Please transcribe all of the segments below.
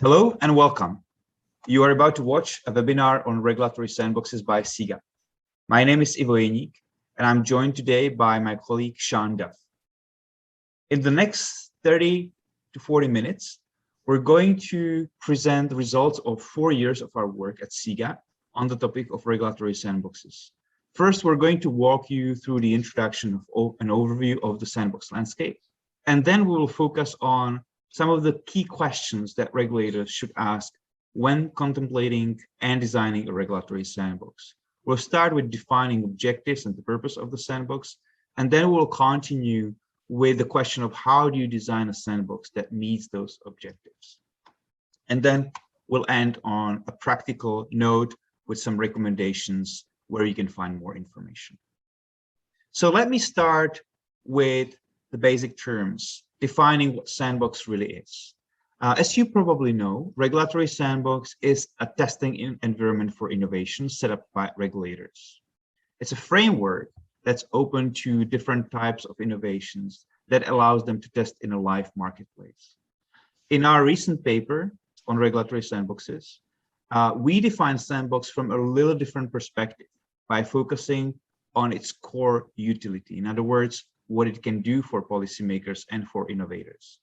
Hello and welcome. You are about to watch a webinar on regulatory sandboxes by SIGA. My name is Ivo Jeník, and I'm joined today by my colleague Sean Duff. In the next 30 to 40 minutes, we're going to present the results of 4 years of our work at SIGA on the topic of regulatory sandboxes. First, we're going to walk you through the introduction of an overview of the sandbox landscape, and then we will focus on some of the key questions that regulators should ask when contemplating and designing a regulatory sandbox. We'll start with defining objectives and the purpose of the sandbox, and then we'll continue with the question of how do you design a sandbox that meets those objectives. And then we'll end on a practical note with some recommendations where you can find more information. So let me start with the basic terms, defining what sandbox really is. As you probably know, regulatory sandbox is a testing environment for innovation set up by regulators. It's a framework that's open to different types of innovations that allows them to test in a live marketplace. In our recent paper on regulatory sandboxes, we define sandbox from a little different perspective by focusing on its core utility. In other words, what it can do for policymakers and for innovators.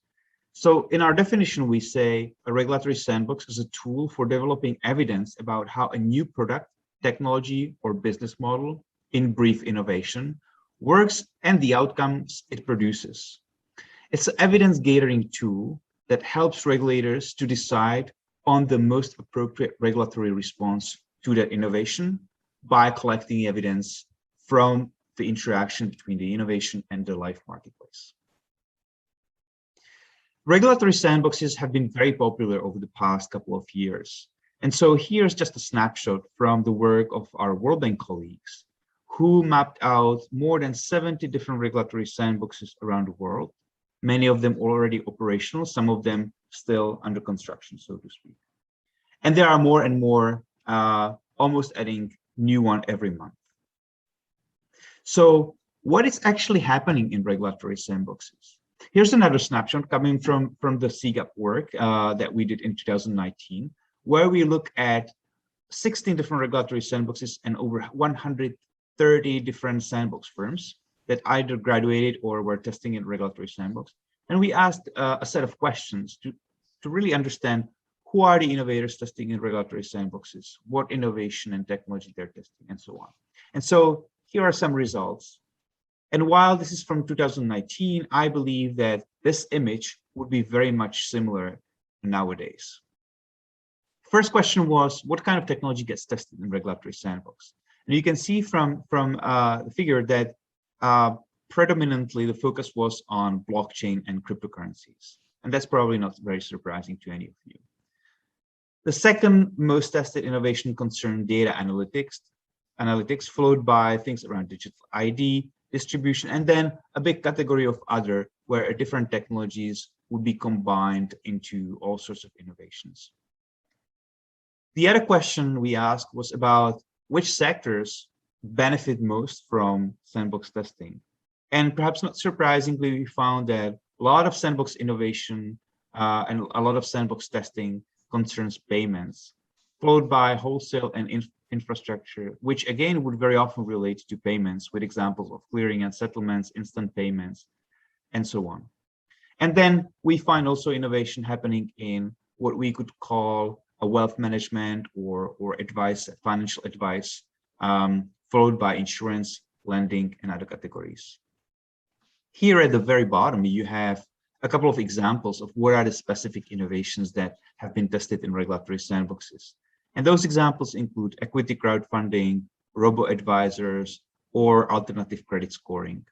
So in our definition, we say a regulatory sandbox is a tool for developing evidence about how a new product, technology, or business model, in brief innovation, works and the outcomes it produces. It's an evidence gathering tool that helps regulators to decide on the most appropriate regulatory response to that innovation by collecting evidence from the interaction between the innovation and the live marketplace. Regulatory sandboxes have been very popular over the past couple of years. And so here's just a snapshot from the work of our World Bank colleagues who mapped out more than 70 different regulatory sandboxes around the world, many of them already operational, some of them still under construction, so to speak. And there are more and more, almost adding new one every month. So what is actually happening in regulatory sandboxes? Here's another snapshot coming from the SIGA work that we did in 2019, where we look at 16 different regulatory sandboxes and over 130 different sandbox firms that either graduated or were testing in regulatory sandbox. And we asked a set of questions to really understand who are the innovators testing in regulatory sandboxes, what innovation and technology they're testing, and so on. And so here are some results. And while this is from 2019, I believe that this image would be very much similar nowadays. First question was, what kind of technology gets tested in regulatory sandbox? And you can see from the figure that predominantly the focus was on blockchain and cryptocurrencies. And that's probably not very surprising to any of you. The second most tested innovation concerned data analytics, followed by things around digital ID, distribution, and then a big category of other, where different technologies would be combined into all sorts of innovations. The other question we asked was about which sectors benefit most from sandbox testing. And perhaps not surprisingly, we found that a lot of sandbox innovation and a lot of sandbox testing concerns payments, followed by wholesale and infrastructure, which again would very often relate to payments with examples of clearing and settlements, instant payments, and so on. And then we find also innovation happening in what we could call a wealth management or advice, financial advice, followed by insurance, lending, and other categories. Here at the very bottom, you have a couple of examples of what are the specific innovations that have been tested in regulatory sandboxes. And those examples include equity crowdfunding, robo-advisors, or alternative credit scoring.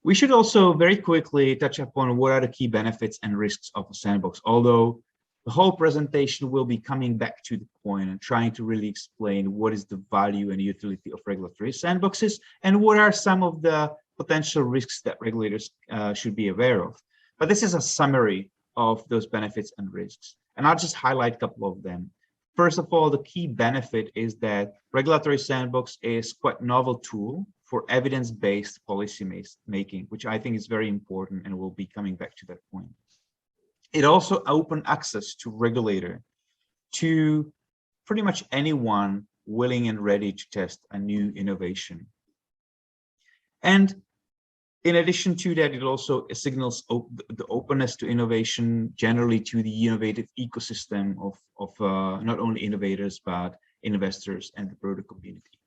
We should also very quickly touch upon what are the key benefits and risks of a sandbox, although the whole presentation will be coming back to the point and trying to really explain what is the value and utility of regulatory sandboxes and what are some of the potential risks that regulators should be aware of. But this is a summary of those benefits and risks, and I'll just highlight a couple of them. First of all, the key benefit is that regulatory sandbox is quite a novel tool for evidence-based policy making, which I think is very important, and we'll be coming back to that point. It also opened access to regulator to pretty much anyone willing and ready to test a new innovation. And in addition to that, it also signals the openness to innovation generally to the innovative ecosystem of not only innovators, but investors and the broader community.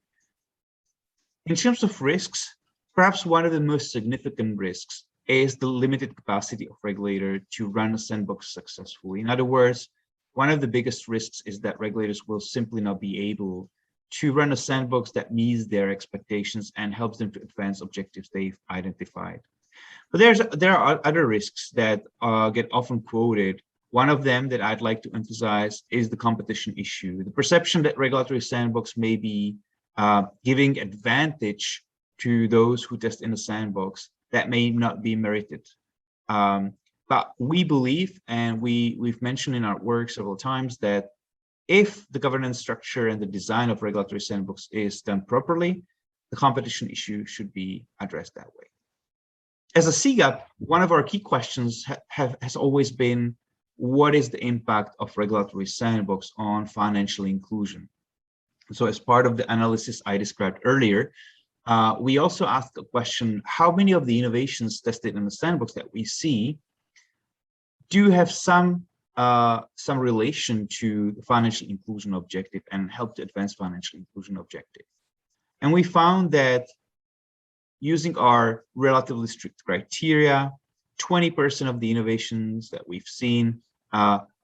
In terms of risks, perhaps one of the most significant risks is the limited capacity of regulator to run a sandbox successfully. In other words, one of the biggest risks is that regulators will simply not be able to run a sandbox that meets their expectations and helps them to advance objectives they've identified. But there are other risks that get often quoted. One of them that I'd like to emphasize is the competition issue. The perception that regulatory sandbox may be giving advantage to those who test in a sandbox that may not be merited. But we believe, and we've mentioned in our work several times, that if the governance structure and the design of regulatory sandbox is done properly, the competition issue should be addressed that way. As a CGAP, one of our key questions has always been, what is the impact of regulatory sandbox on financial inclusion? So as part of the analysis I described earlier, we also asked the question, how many of the innovations tested in the sandbox that we see do have some relation to the financial inclusion objective and help to advance financial inclusion objective? And we found that using our relatively strict criteria, 20% of the innovations that we've seen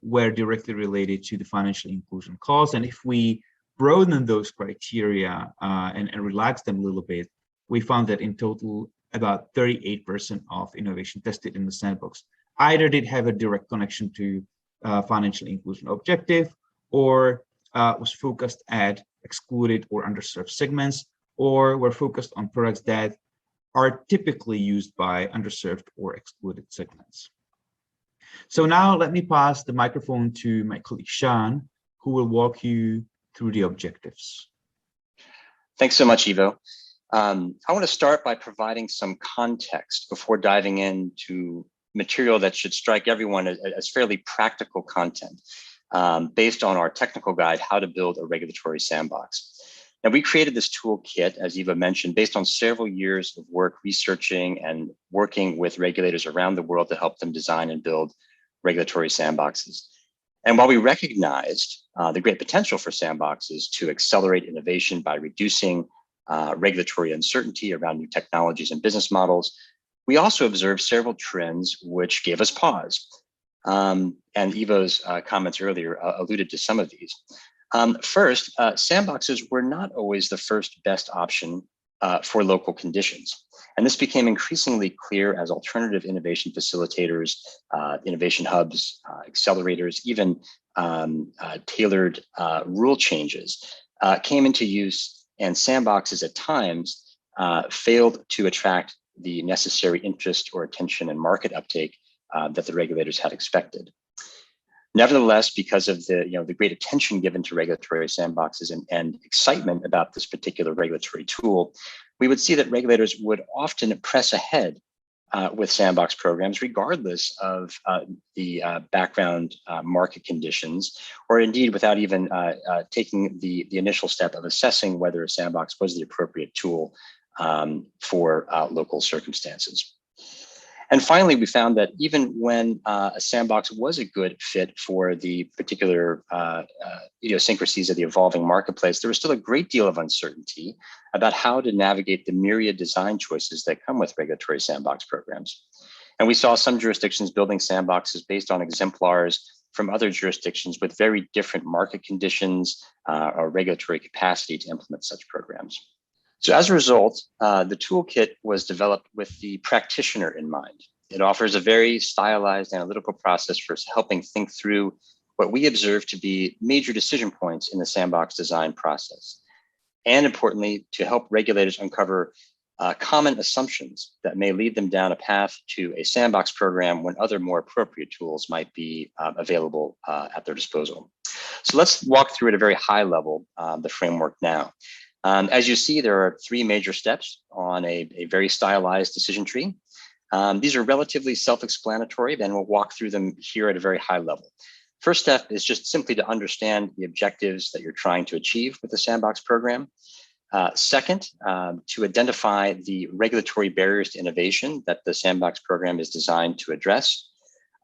were directly related to the financial inclusion cause. And if we broaden those criteria and relax them a little bit, we found that in total, about 38% of innovation tested in the sandbox either did have a direct connection to financial inclusion objective, or was focused at excluded or underserved segments, or were focused on products that are typically used by underserved or excluded segments. So now let me pass the microphone to my colleague Sean, who will walk you through the objectives. Thanks so much, Ivo. I want to start by providing some context before diving into material that should strike everyone as fairly practical content based on our technical guide, How to Build a Regulatory Sandbox. Now, we created this toolkit, as Ivo mentioned, based on several years of work researching and working with regulators around the world to help them design and build regulatory sandboxes. And while we recognized the great potential for sandboxes to accelerate innovation by reducing regulatory uncertainty around new technologies and business models, we also observed several trends which gave us pause. And Ivo's comments earlier alluded to some of these. First, sandboxes were not always the first best option for local conditions. And this became increasingly clear as alternative innovation facilitators, innovation hubs, accelerators, even tailored rule changes came into use, and sandboxes at times failed to attract the necessary interest or attention and market uptake that the regulators had expected. Nevertheless, because of the great attention given to regulatory sandboxes and excitement about this particular regulatory tool, we would see that regulators would often press ahead with sandbox programs, regardless of the background market conditions, or indeed without even taking the initial step of assessing whether a sandbox was the appropriate tool for local circumstances. And finally, we found that even when a sandbox was a good fit for the particular idiosyncrasies of the evolving marketplace, there was still a great deal of uncertainty about how to navigate the myriad design choices that come with regulatory sandbox programs. And we saw some jurisdictions building sandboxes based on exemplars from other jurisdictions with very different market conditions or regulatory capacity to implement such programs. So as a result, the toolkit was developed with the practitioner in mind. It offers a very stylized analytical process for helping think through what we observe to be major decision points in the sandbox design process. And importantly, to help regulators uncover common assumptions that may lead them down a path to a sandbox program when other more appropriate tools might be available at their disposal. So let's walk through at a very high level the framework now. As you see, there are three major steps on a very stylized decision tree. These are relatively self-explanatory, then we'll walk through them here at a very high level. First step is just simply to understand the objectives that you're trying to achieve with the Sandbox program. Second, to identify the regulatory barriers to innovation that the Sandbox program is designed to address.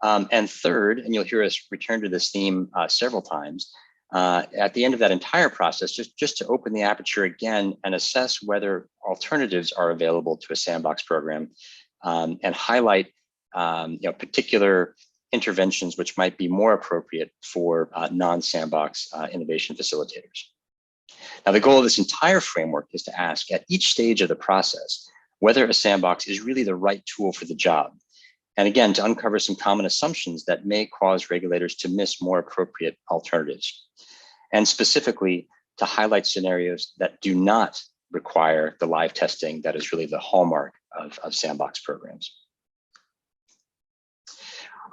And third, and you'll hear us return to this theme several times, at the end of that entire process, just to open the aperture again and assess whether alternatives are available to a Sandbox program, and highlight particular interventions which might be more appropriate for non-Sandbox innovation facilitators. Now, the goal of this entire framework is to ask at each stage of the process whether a Sandbox is really the right tool for the job. And again, to uncover some common assumptions that may cause regulators to miss more appropriate alternatives. And specifically, to highlight scenarios that do not require the live testing that is really the hallmark of Sandbox programs.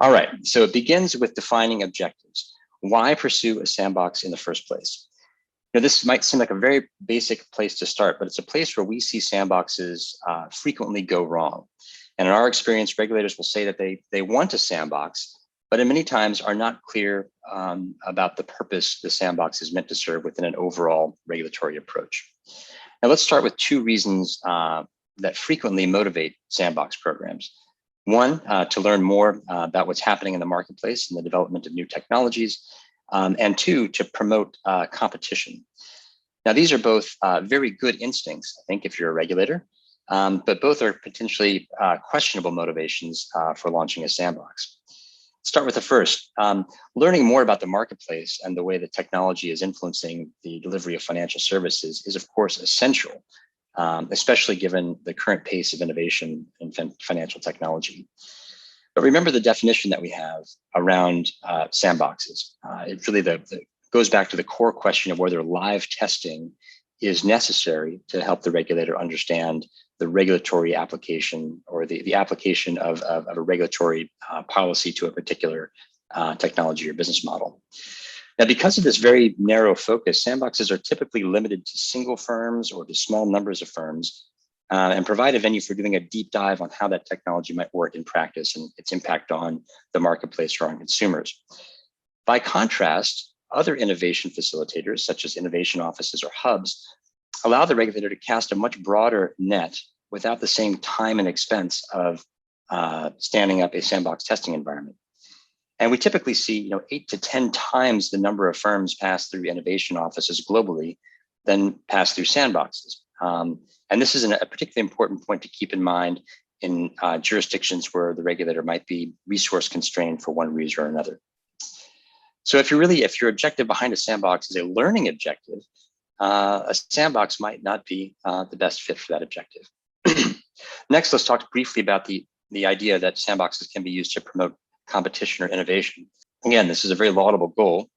All right, so it begins with defining objectives. Why pursue a Sandbox in the first place? This might seem like a very basic place to start, but it's a place where we see Sandboxes frequently go wrong. And in our experience, regulators will say that they want a Sandbox, but in many times are not clear about the purpose the Sandbox is meant to serve within an overall regulatory approach. Now, let's start with two reasons that frequently motivate Sandbox programs. One, to learn more about what's happening in the marketplace and the development of new technologies. And two, to promote competition. Now, these are both very good instincts, I think, if you're a regulator, but both are potentially questionable motivations for launching a Sandbox. Start with the first. Learning more about the marketplace and the way that technology is influencing the delivery of financial services is, of course, essential, especially given the current pace of innovation in financial technology. But remember the definition that we have around Sandboxes. It really goes back to the core question of whether live testing is necessary to help the regulator understand the regulatory application or the application of a regulatory policy to a particular technology or business model. Now, because of this very narrow focus, Sandboxes are typically limited to single firms or to small numbers of firms, and provide a venue for doing a deep dive on how that technology might work in practice and its impact on the marketplace or on consumers. By contrast, other innovation facilitators, such as innovation offices or hubs, allow the regulator to cast a much broader net without the same time and expense of standing up a Sandbox testing environment. And we typically see 8 to 10 times the number of firms pass through innovation offices globally than pass through Sandboxes. And this is a particularly important point to keep in mind in jurisdictions where the regulator might be resource constrained for one reason or another. So if your objective behind a Sandbox is a learning objective, a Sandbox might not be the best fit for that objective. Next, let's talk briefly about the idea that Sandboxes can be used to promote competition or innovation. Again, this is a very laudable goal,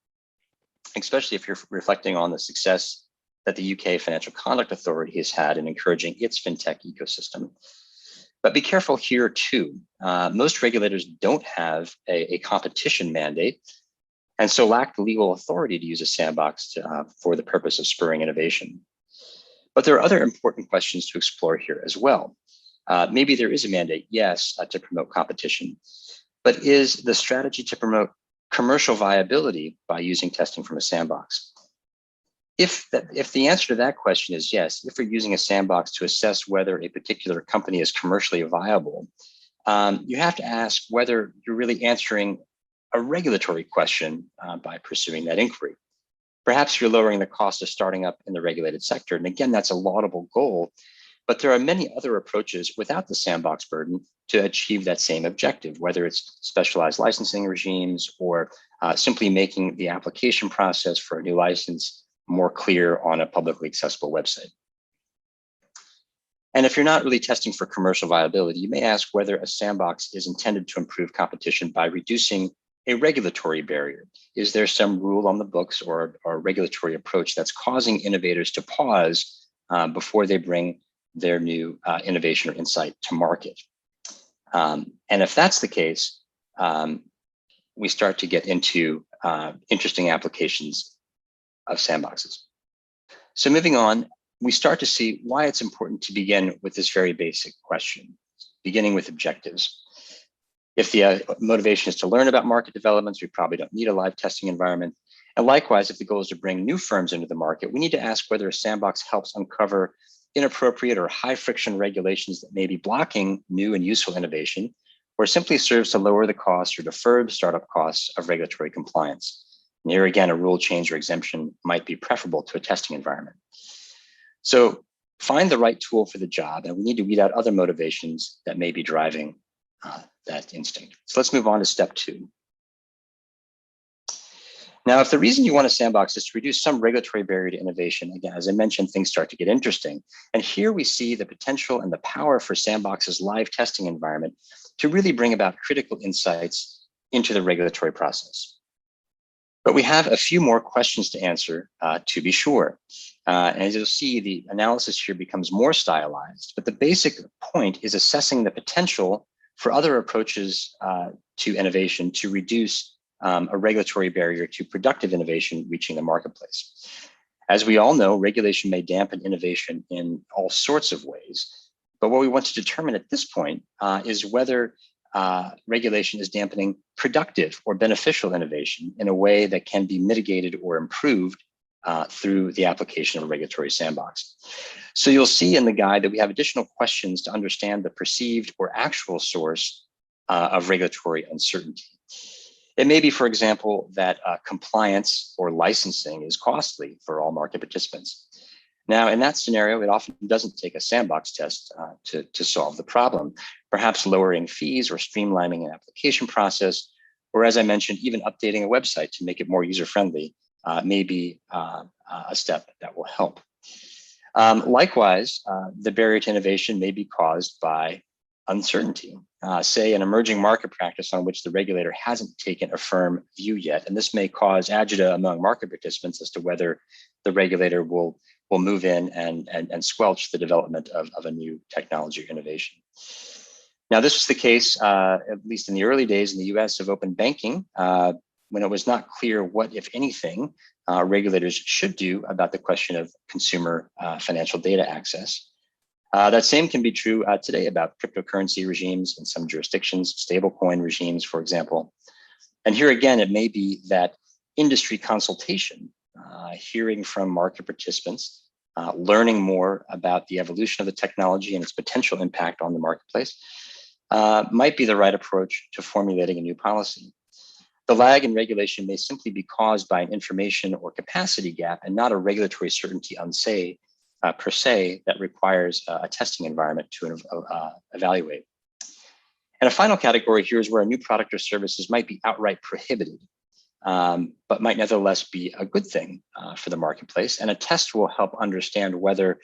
especially if you're reflecting on the success that the UK Financial Conduct Authority has had in encouraging its fintech ecosystem. But be careful here too. Most regulators don't have a competition mandate, and so lack the legal authority to use a Sandbox for the purpose of spurring innovation. But there are other important questions to explore here as well. Maybe there is a mandate, yes, to promote competition, but is the strategy to promote commercial viability by using testing from a Sandbox? If the answer to that question is yes, if we're using a Sandbox to assess whether a particular company is commercially viable, you have to ask whether you're really answering a regulatory question by pursuing that inquiry. Perhaps you're lowering the cost of starting up in the regulated sector. And again, that's a laudable goal, but there are many other approaches without the Sandbox burden to achieve that same objective, whether it's specialized licensing regimes or simply making the application process for a new license more clear on a publicly accessible website. And if you're not really testing for commercial viability, you may ask whether a Sandbox is intended to improve competition by reducing a regulatory barrier. Is there some rule on the books or regulatory approach that's causing innovators to pause before they bring their new innovation or insight to market? And if that's the case, we start to get into interesting applications of Sandboxes. So moving on, we start to see why it's important to begin with this very basic question. beginning with objectives. If the motivation is to learn about market developments, we probably don't need a live testing environment. And likewise, if the goal is to bring new firms into the market, we need to ask whether a sandbox helps uncover inappropriate or high friction regulations that may be blocking new and useful innovation, or simply serves to lower the costs or defer the startup costs of regulatory compliance. And here again, a rule change or exemption might be preferable to a testing environment. So find the right tool for the job, and we need to weed out other motivations that may be driving that instinct. So let's move on to step 2. Now, if the reason you want a sandbox is to reduce some regulatory barrier to innovation, again, as I mentioned, things start to get interesting. And here we see the potential and the power for Sandbox's live testing environment to really bring about critical insights into the regulatory process. But we have a few more questions to answer, to be sure. And as you'll see, the analysis here becomes more stylized, but the basic point is assessing the potential for other approaches to innovation to reduce a regulatory barrier to productive innovation reaching the marketplace. As we all know, regulation may dampen innovation in all sorts of ways, but what we want to determine at this point is whether regulation is dampening productive or beneficial innovation in a way that can be mitigated or improved through the application of a regulatory sandbox. So you'll see in the guide that we have additional questions to understand the perceived or actual source of regulatory uncertainty. It may be, for example, that compliance or licensing is costly for all market participants. Now, in that scenario, it often doesn't take a sandbox test to solve the problem, perhaps lowering fees or streamlining an application process, or as I mentioned, even updating a website to make it more user-friendly may be a step that will help. Likewise, the barrier to innovation may be caused by uncertainty, say an emerging market practice on which the regulator hasn't taken a firm view yet. And this may cause agita among market participants as to whether the regulator will move in and squelch the development of a new technology or innovation. Now, this was the case, at least in the early days in the US, of open banking, when it was not clear what, if anything, regulators should do about the question of consumer financial data access. That same can be true today about cryptocurrency regimes in some jurisdictions, stablecoin regimes, for example. And here again, it may be that industry consultation, hearing from market participants, learning more about the evolution of the technology and its potential impact on the marketplace, might be the right approach to formulating a new policy. The lag in regulation may simply be caused by an information or capacity gap and not a regulatory certainty per se that requires a testing environment to evaluate. And a final category here is where a new product or services might be outright prohibited, but might nevertheless be a good thing for the marketplace. And a test will help understand whether,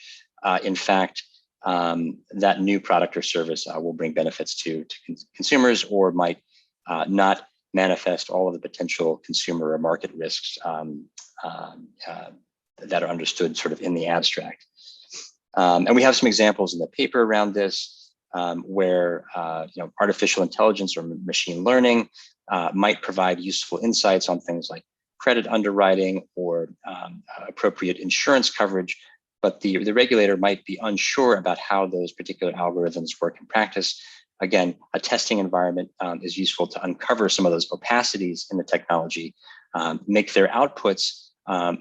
in fact, that new product or service will bring benefits to consumers or might not manifest all of the potential consumer or market risks that are understood sort of in the abstract. And we have some examples in the paper around this where artificial intelligence or machine learning might provide useful insights on things like credit underwriting or appropriate insurance coverage, but the regulator might be unsure about how those particular algorithms work in practice. Again, a testing environment is useful to uncover some of those opacities in the technology, make their outputs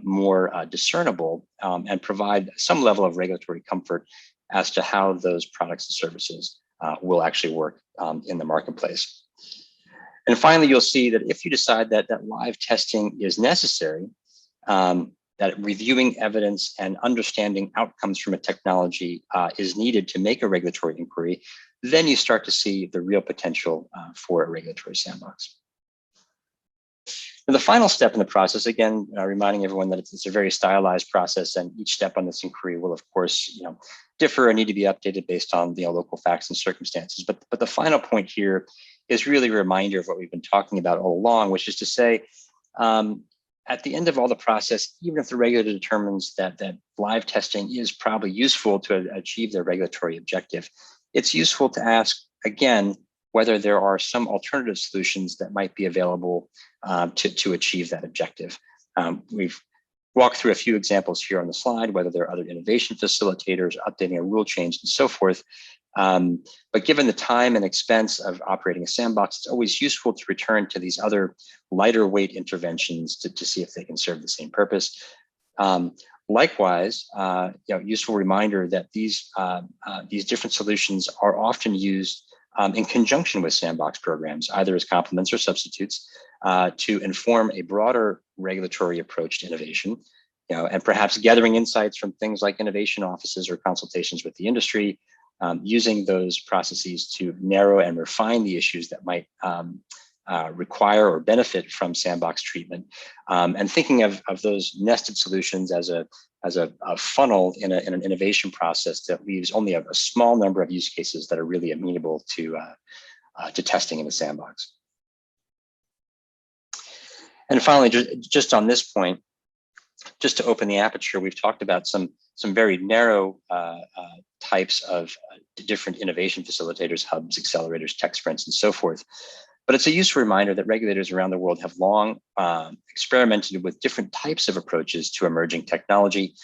more discernible, and provide some level of regulatory comfort as to how those products and services will actually work in the marketplace. And finally, you'll see that if you decide that live testing is necessary, that reviewing evidence and understanding outcomes from a technology is needed to make a regulatory inquiry, then you start to see the real potential for a regulatory sandbox. And the final step in the process, again, reminding everyone that it's a very stylized process, and each step on this inquiry will, of course, differ and need to be updated based on local facts and circumstances. But the final point here is really a reminder of what we've been talking about all along, which is to say, at the end of all the process, even if the regulator determines that live testing is probably useful to achieve their regulatory objective, it's useful to ask, again, whether there are some alternative solutions that might be available to achieve that objective. We've walked through a few examples here on the slide, whether there are other innovation facilitators, updating a rule change, and so forth. But given the time and expense of operating a sandbox, it's always useful to return to these other lighter weight interventions to see if they can serve the same purpose. Likewise, useful reminder that these different solutions are often used in conjunction with sandbox programs, either as complements or substitutes, to inform a broader regulatory approach to innovation, and perhaps gathering insights from things like innovation offices or consultations with the industry, using those processes to narrow and refine the issues that might require or benefit from sandbox treatment, and thinking of those nested solutions as a funnel in an innovation process that leaves only a small number of use cases that are really amenable to testing in the sandbox. And finally, just on this point, just to open the aperture, we've talked about some very narrow types of different innovation facilitators, hubs, accelerators, tech sprints, and so forth. But it's a useful reminder that regulators around the world have long experimented with different types of approaches to emerging technology.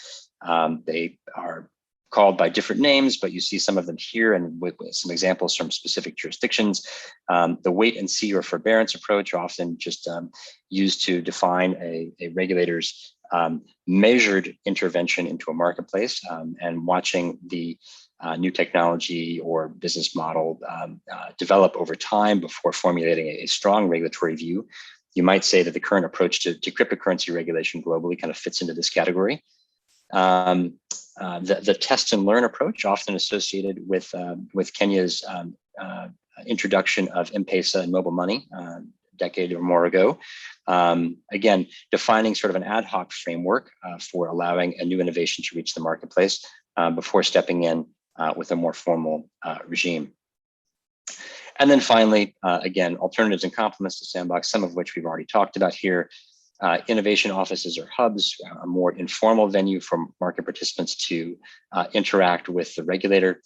They are called by different names, but you see some of them here and with some examples from specific jurisdictions. The wait and see or forbearance approach, often just used to define a regulator's measured intervention into a marketplace, and watching the new technology or business model develop over time before formulating a strong regulatory view. You might say that the current approach to cryptocurrency regulation globally kind of fits into this category. The test and learn approach, often associated with Kenya's introduction of M-Pesa and mobile money a decade or more ago. Again, defining sort of an ad hoc framework for allowing a new innovation to reach the marketplace before stepping in with a more formal regime. And then finally, again, alternatives and complements to Sandbox, some of which we've already talked about here. Innovation offices or hubs, a more informal venue for market participants to interact with the regulator.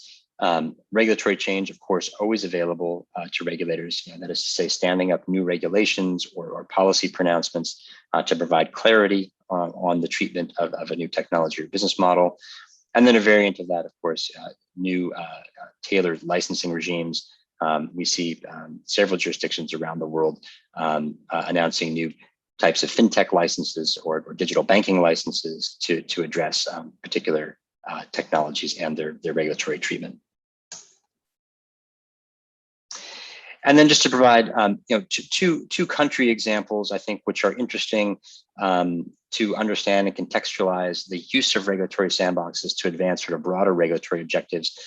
Regulatory change, of course, always available to regulators. That is to say, standing up new regulations or policy pronouncements to provide clarity on the treatment of a new technology or business model. And then a variant of that, of course, new tailored licensing regimes. We see several jurisdictions around the world announcing new types of fintech licenses or digital banking licenses to address particular technologies and their regulatory treatment. And then just to provide two country examples, I think, which are interesting to understand and contextualize the use of regulatory sandboxes to advance sort of broader regulatory objectives.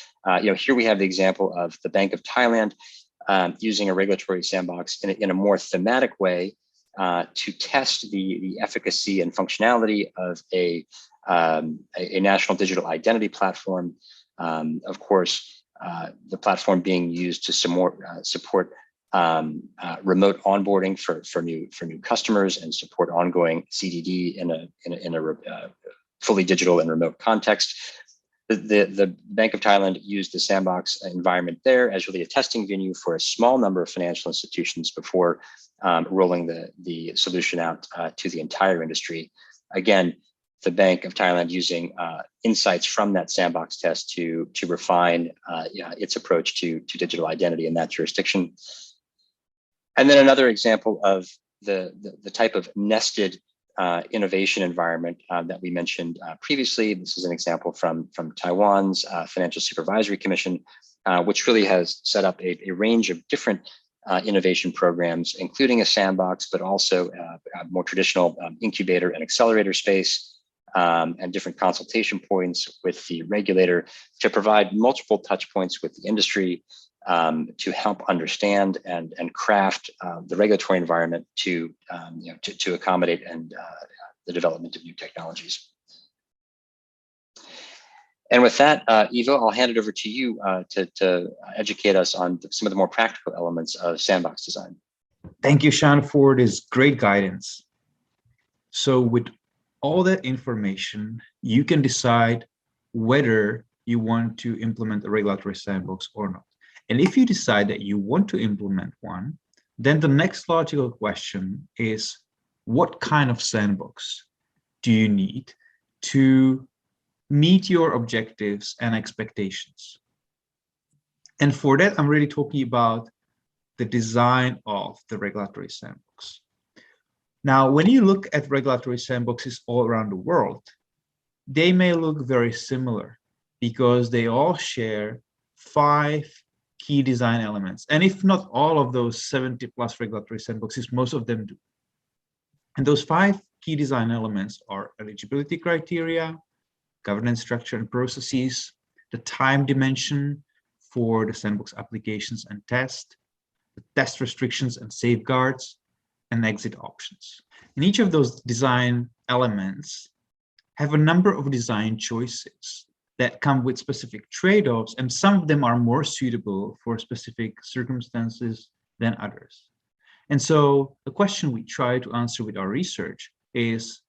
Here we have the example of the Bank of Thailand using a regulatory sandbox in a more thematic way to test the efficacy and functionality of a national digital identity platform. Of course, the platform being used to support remote onboarding for new customers and support ongoing CDD in a fully digital and remote context. The Bank of Thailand used the sandbox environment there as really a testing venue for a small number of financial institutions before rolling the solution out to the entire industry. Again, the Bank of Thailand using insights from that sandbox test to refine its approach to digital identity in that jurisdiction. And then another example of the type of nested innovation environment that we mentioned previously. This is an example from Taiwan's Financial Supervisory Commission, which really has set up a range of different innovation programs, including a sandbox, but also a more traditional incubator and accelerator space, and different consultation points with the regulator to provide multiple touch points with the industry to help understand and craft the regulatory environment to accommodate and the development of new technologies. And with that, Ivo, I'll hand it over to you to educate us on some of the more practical elements of sandbox design. Thank you, Sean, for this great guidance. So with all that information, you can decide whether you want to implement a regulatory sandbox or not. And if you decide that you want to implement one, then the next logical question is, what kind of sandbox do you need to meet your objectives and expectations? And for that, I'm really talking about the design of the regulatory sandbox. Now, when you look at regulatory sandboxes all around the world, they may look very similar because they all share 5 key design elements. And if not all of those 70 plus regulatory sandboxes, most of them do. And those 5 key design elements are eligibility criteria, governance structure and processes, the time dimension for the sandbox applications and test, the test restrictions and safeguards, and exit options. And each of those design elements have a number of design choices that come with specific trade-offs, and some of them are more suitable for specific circumstances than others. And so the question we try to answer with our research is,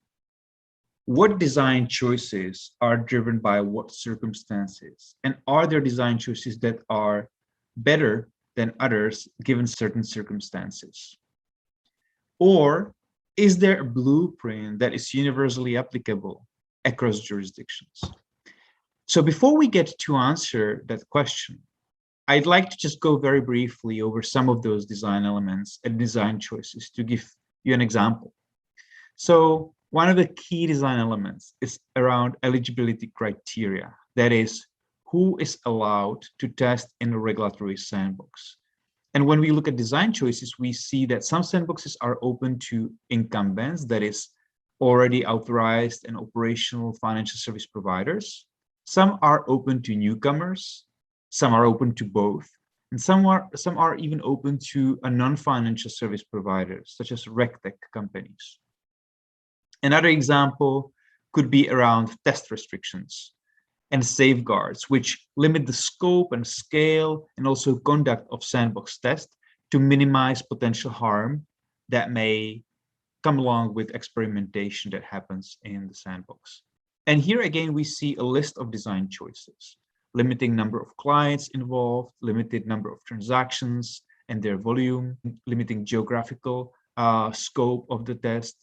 what design choices are driven by what circumstances? And are there design choices that are better than others given certain circumstances? Or is there a blueprint that is universally applicable across jurisdictions? So before we get to answer that question, I'd like to just go very briefly over some of those design elements and design choices to give you an example. So one of the key design elements is around eligibility criteria. That is, who is allowed to test in a regulatory sandbox. And when we look at design choices, we see that some sandboxes are open to incumbents, that is, already authorized and operational financial service providers. Some are open to newcomers, some are open to both, and some are even open to a non-financial service providers, such as RegTech companies. Another example could be around test restrictions and safeguards, which limit the scope and scale and also conduct of sandbox tests to minimize potential harm that may come along with experimentation that happens in the sandbox. And here again, we see a list of design choices: limiting number of clients involved, limited number of transactions and their volume, limiting geographical scope of the test,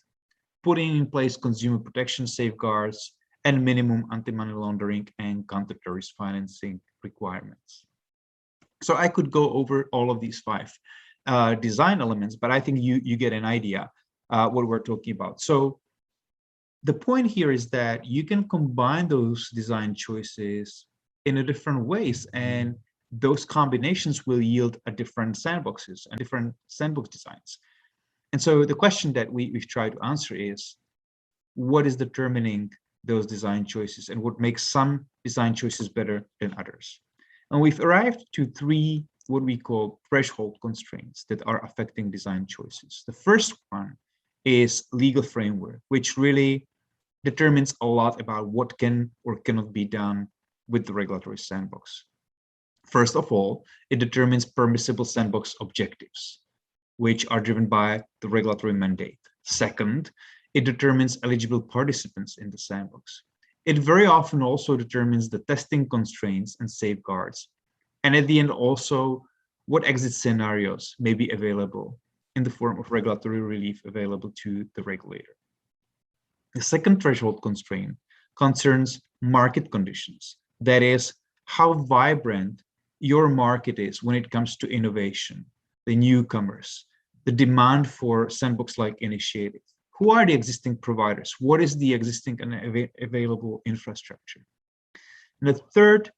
putting in place consumer protection safeguards, and minimum anti-money laundering and counter-terrorist financing requirements. So I could go over all of these 5 design elements, but I think you get an idea what we're talking about. So the point here is that you can combine those design choices in a different ways, and those combinations will yield a different sandboxes and different sandbox designs. And so the question that we've tried to answer is, what is determining those design choices and what makes some design choices better than others? And we've arrived to 3 what we call threshold constraints that are affecting design choices. The first one is legal framework, which really determines a lot about what can or cannot be done with the regulatory sandbox. First of all, it determines permissible sandbox objectives, which are driven by the regulatory mandate. Second, it determines eligible participants in the sandbox. It very often also determines the testing constraints and safeguards. And at the end also, what exit scenarios may be available in the form of regulatory relief available to the regulator. The second threshold constraint concerns market conditions. That is, how vibrant your market is when it comes to innovation, the newcomers, the demand for sandbox-like initiatives. Who are the existing providers? What is the existing and available infrastructure? And the third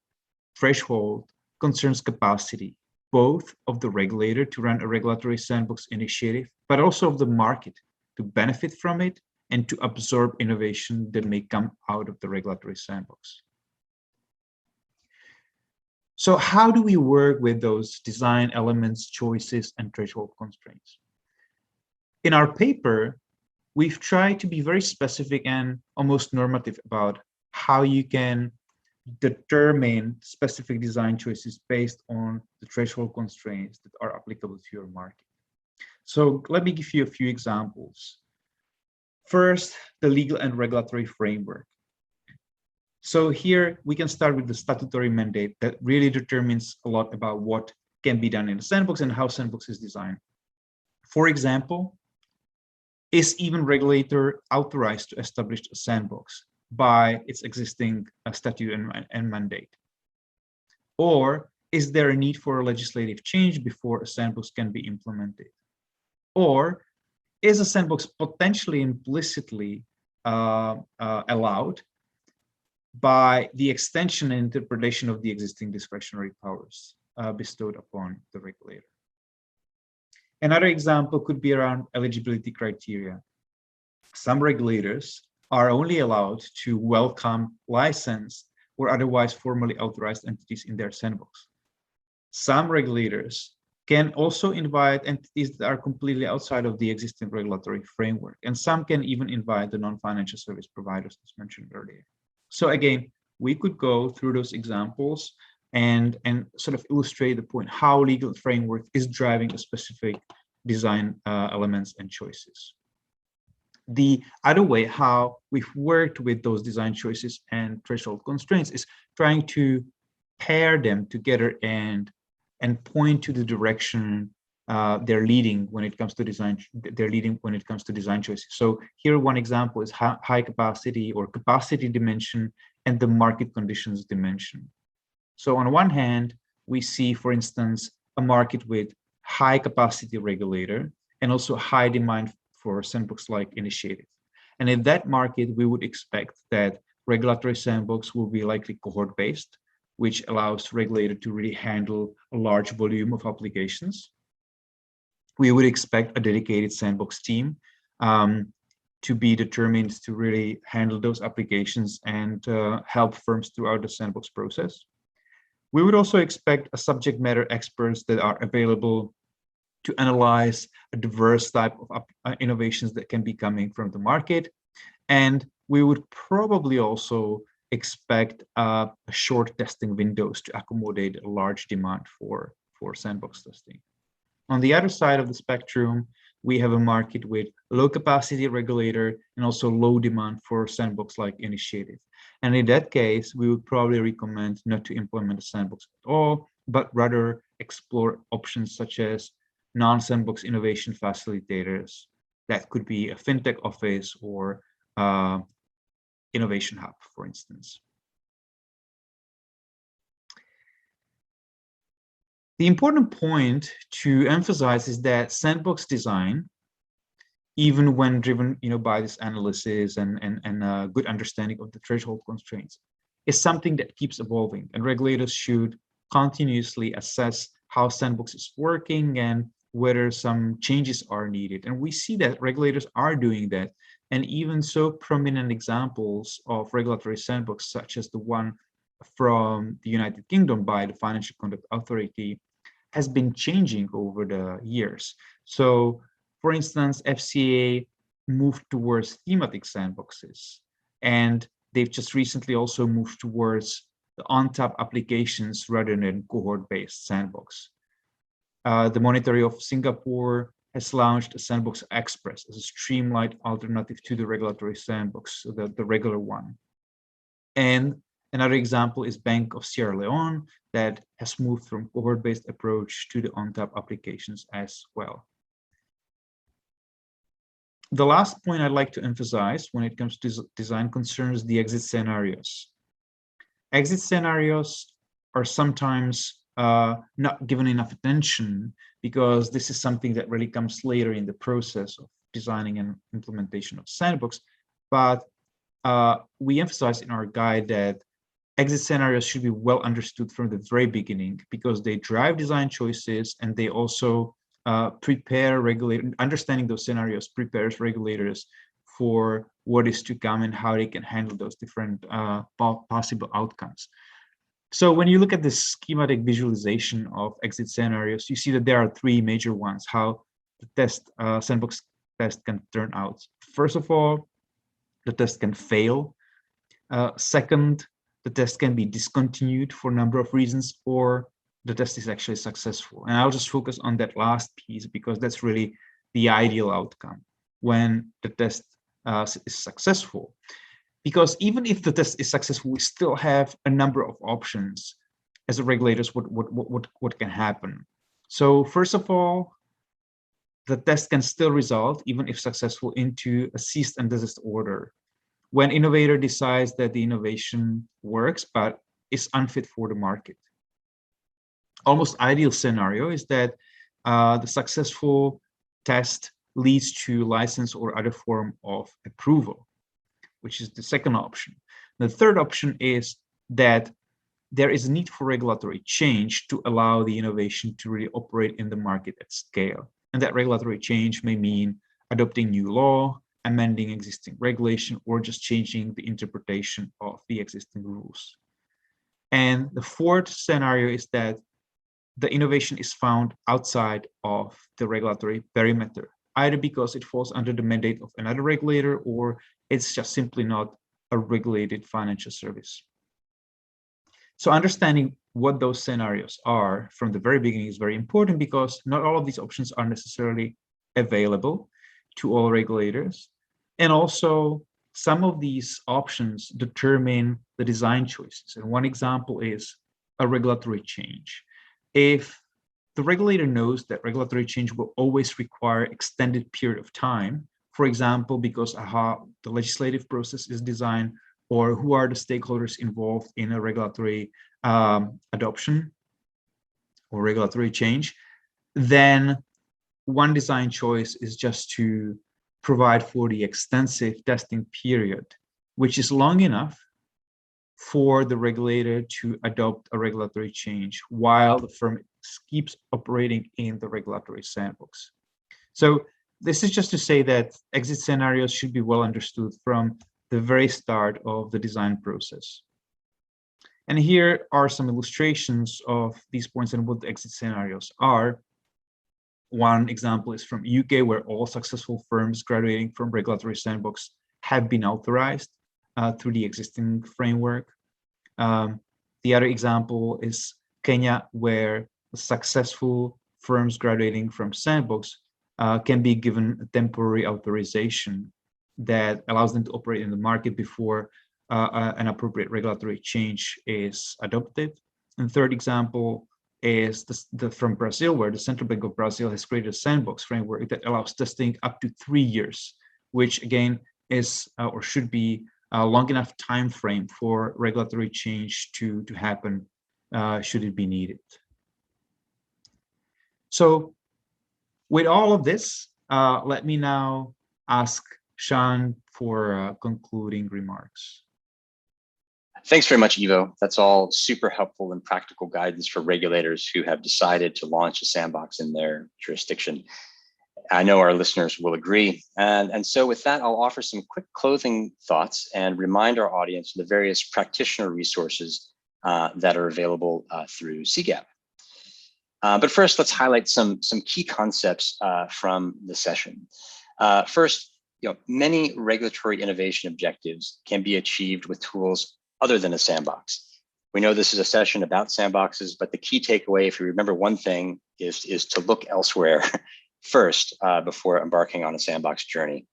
threshold concerns capacity, both of the regulator to run a regulatory sandbox initiative, but also of the market to benefit from it and to absorb innovation that may come out of the regulatory sandbox. So how do we work with those design elements, choices, and threshold constraints? In our paper, we've tried to be very specific and almost normative about how you can determine specific design choices based on the threshold constraints that are applicable to your market. So let me give you a few examples. First, the legal and regulatory framework. So here we can start with the statutory mandate that really determines a lot about what can be done in a sandbox and how sandbox is designed. For example, is even regulator authorized to establish a sandbox by its existing statute and mandate? Or is there a need for a legislative change before a sandbox can be implemented? Or is a sandbox potentially implicitly allowed by the extension and interpretation of the existing discretionary powers bestowed upon the regulator? Another example could be around eligibility criteria. Some regulators are only allowed to welcome licensed or otherwise formally authorized entities in their sandbox. Some regulators can also invite entities that are completely outside of the existing regulatory framework, and some can even invite the non-financial service providers, as mentioned earlier. So again, we could go through those examples and sort of illustrate the point how legal framework is driving a specific design elements and choices. The other way how we've worked with those design choices and threshold constraints is trying to pair them together and point to the direction they're leading when it comes to design. They're leading when it comes to design choices. So here, one example is high capacity or capacity dimension and the market conditions dimension. So on one hand, we see, for instance, a market with high capacity regulator and also high demand for sandbox-like initiative. And in that market, we would expect that regulatory sandbox will be likely cohort-based, which allows regulator to really handle a large volume of applications. We would expect a dedicated sandbox team to be determined to really handle those applications and help firms throughout the sandbox process. We would also expect a subject matter experts that are available to analyze a diverse type of innovations that can be coming from the market. And we would probably also expect short testing windows to accommodate a large demand for sandbox testing. On the other side of the spectrum, we have a market with low capacity regulator and also low demand for sandbox-like initiative. And in that case, we would probably recommend not to implement a sandbox at all, but rather explore options such as non-sandbox innovation facilitators. That could be a fintech office or innovation hub, for instance. The important point to emphasize is that sandbox design, even when driven by this analysis and a good understanding of the threshold constraints, is something that keeps evolving, and regulators should continuously assess how sandbox is working and whether some changes are needed. And we see that regulators are doing that. And even so prominent examples of regulatory sandbox, such as the one from the United Kingdom by the Financial Conduct Authority, has been changing over the years. So, for instance, FCA moved towards thematic sandboxes, and they've just recently also moved towards the on-top applications rather than cohort-based sandbox. The Monetary of Singapore has launched a Sandbox Express as a streamlined alternative to the regulatory sandbox, the regular one. And another example is Bank of Sierra Leone that has moved from cohort-based approach to the on-top applications as well. The last point I'd like to emphasize when it comes to design concerns the exit scenarios. Exit scenarios are sometimes not given enough attention because this is something that really comes later in the process of designing and implementation of sandbox. But we emphasize in our guide that exit scenarios should be well understood from the very beginning because they drive design choices and they also prepare regulators. Understanding those scenarios prepares regulators for what is to come and how they can handle those different possible outcomes. So when you look at this schematic visualization of exit scenarios, you see that there are three major ones, how the sandbox test can turn out. First of all, the test can fail. Second, the test can be discontinued for a number of reasons, or the test is actually successful. And I'll just focus on that last piece because that's really the ideal outcome when the test is successful. Because even if the test is successful, we still have a number of options as a regulators what can happen. So first of all, the test can still result, even if successful, into a cease and desist order. When innovator decides that the innovation works but is unfit for the market. almost ideal scenario is that the successful test leads to license or other form of approval, which is the second option. The third option is that there is a need for regulatory change to allow the innovation to really operate in the market at scale. And that regulatory change may mean adopting new law, amending existing regulation, or just changing the interpretation of the existing rules. And the fourth scenario is that the innovation is found outside of the regulatory perimeter, either because it falls under the mandate of another regulator, or it's just simply not a regulated financial service. So understanding what those scenarios are from the very beginning is very important, because not all of these options are necessarily available to all regulators. And also, some of these options determine the design choices. And one example is a regulatory change. If the regulator knows that regulatory change will always require extended period of time, for example, because of how the legislative process is designed, or who are the stakeholders involved in a regulatory adoption or regulatory change, then one design choice is just to provide for the extensive testing period, which is long enough for the regulator to adopt a regulatory change while the firm keeps operating in the regulatory sandbox. So this is just to say that exit scenarios should be well understood from the very start of the design process. And here are some illustrations of these points and what the exit scenarios are. One example is from UK, where all successful firms graduating from regulatory sandbox have been authorized through the existing framework. The other example is Kenya, where successful firms graduating from sandbox can be given a temporary authorization that allows them to operate in the market before an appropriate regulatory change is adopted. And third example is from Brazil, where the Central Bank of Brazil has created a sandbox framework that allows testing up to 3 years, which again is or should be a long enough time frame for regulatory change to happen should it be needed. So with all of this, let me now ask Sean for concluding remarks. Thanks very much, Ivo. That's all super helpful and practical guidance for regulators who have decided to launch a sandbox in their jurisdiction. I know our listeners will agree. And so with that, I'll offer some quick closing thoughts and remind our audience of the various practitioner resources that are available through CGAP. But first, let's highlight some key concepts from the session. First, many regulatory innovation objectives can be achieved with tools other than a sandbox. We know this is a session about sandboxes, but the key takeaway, if you remember one thing, is to look elsewhere first before embarking on a sandbox journey.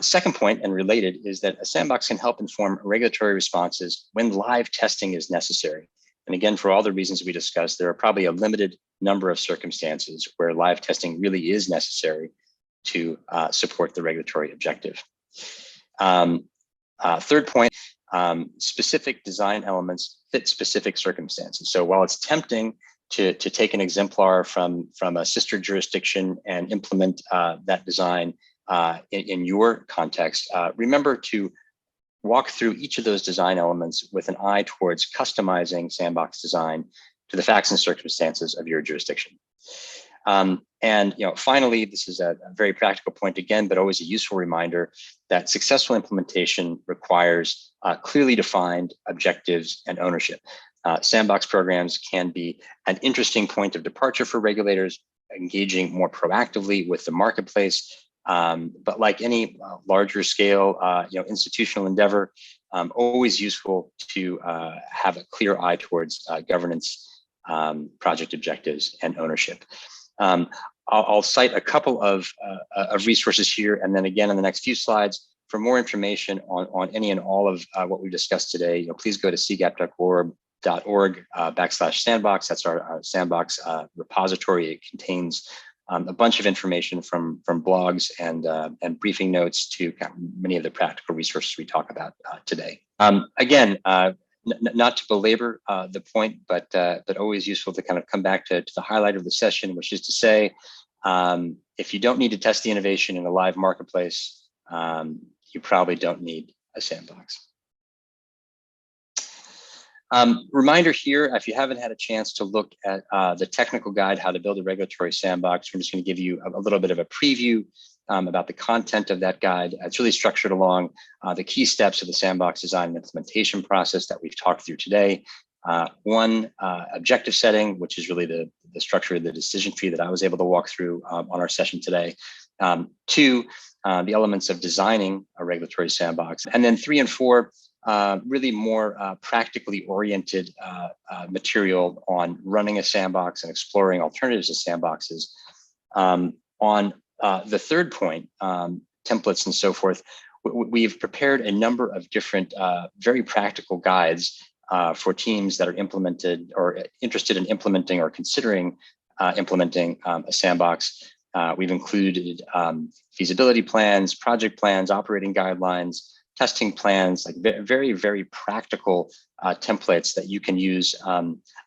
Second point, and related, is that a sandbox can help inform regulatory responses when live testing is necessary. And again, for all the reasons we discussed, there are probably a limited number of circumstances where live testing really is necessary to support the regulatory objective. Third point, specific design elements fit specific circumstances. So while it's tempting to take an exemplar from a sister jurisdiction and implement that design in your context, remember to walk through each of those design elements with an eye towards customizing sandbox design to the facts and circumstances of your jurisdiction. And finally, this is a very practical point again, but always a useful reminder that successful implementation requires clearly defined objectives and ownership. Sandbox programs can be an interesting point of departure for regulators, engaging more proactively with the marketplace. But like any larger scale, institutional endeavor, always useful to have a clear eye towards governance, project objectives, and ownership. I'll cite a couple of resources here, and then again in the next few slides. For more information on any and all of what we discussed today, please go to cgap.org/sandbox. That's our sandbox repository. It contains a bunch of information from blogs and briefing notes to many of the practical resources we talk about today. Again, not to belabor the point, but always useful to kind of come back to the highlight of the session, which is to say, if you don't need to test the innovation in a live marketplace, you probably don't need a sandbox. Reminder here, if you haven't had a chance to look at the technical guide, how to build a regulatory sandbox, we're just going to give you a little bit of a preview about the content of that guide. It's really structured along the key steps of the sandbox design and implementation process that we've talked through today. One, objective setting, which is really the structure of the decision tree that I was able to walk through on our session today. Two, the elements of designing a regulatory sandbox. And then 3 and 4, really more practically oriented material on running a sandbox and exploring alternatives to sandboxes. On the third point, templates and so forth, we've prepared a number of different very practical guides for teams that are implemented or interested in implementing or considering implementing a sandbox. We've included feasibility plans, project plans, operating guidelines, testing plans, like very, very practical templates that you can use,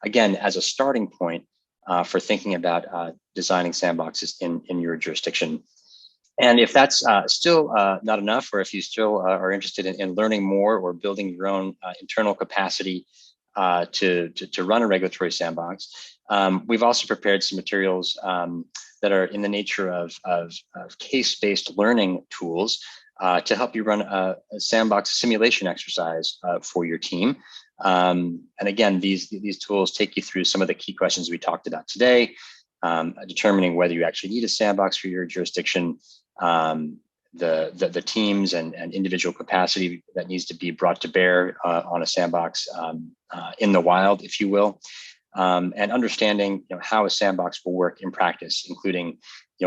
again, as a starting point for thinking about designing sandboxes in your jurisdiction. And if that's still not enough, or if you still are interested in learning more or building your own internal capacity to run a regulatory sandbox, we've also prepared some materials that are in the nature of case-based learning tools to help you run a sandbox simulation exercise for your team. And again, these tools take you through some of the key questions we talked about today, determining whether you actually need a sandbox for your jurisdiction, the teams and individual capacity that needs to be brought to bear on a sandbox in the wild, if you will, and understanding how a sandbox will work in practice, including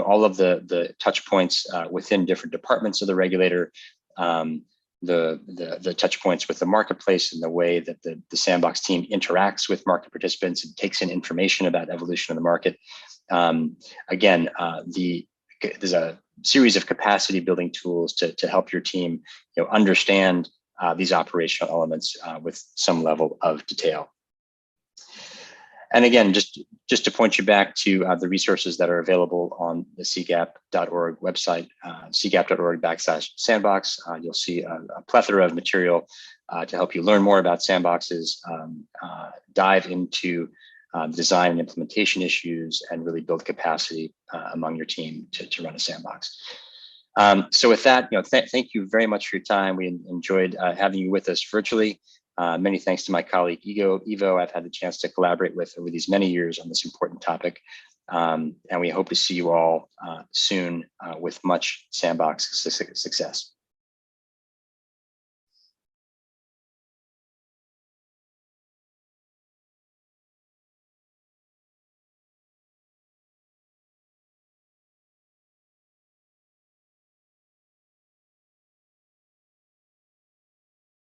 all of the touch points within different departments of the regulator, the touch points with the marketplace and the way that the sandbox team interacts with market participants and takes in information about evolution of the market. Again, there's a series of capacity building tools to help your team understand these operational elements with some level of detail. And again, just to point you back to the resources that are available on the cgap.org website, cgap.org/sandbox. You'll see a plethora of material to help you learn more about sandboxes, dive into design and implementation issues, and really build capacity among your team to run a sandbox. So with that, thank you very much for your time. We enjoyed having you with us virtually. Many thanks to my colleague Ivo. I've had the chance to collaborate with over these many years on this important topic. And we hope to see you all soon with much sandbox success.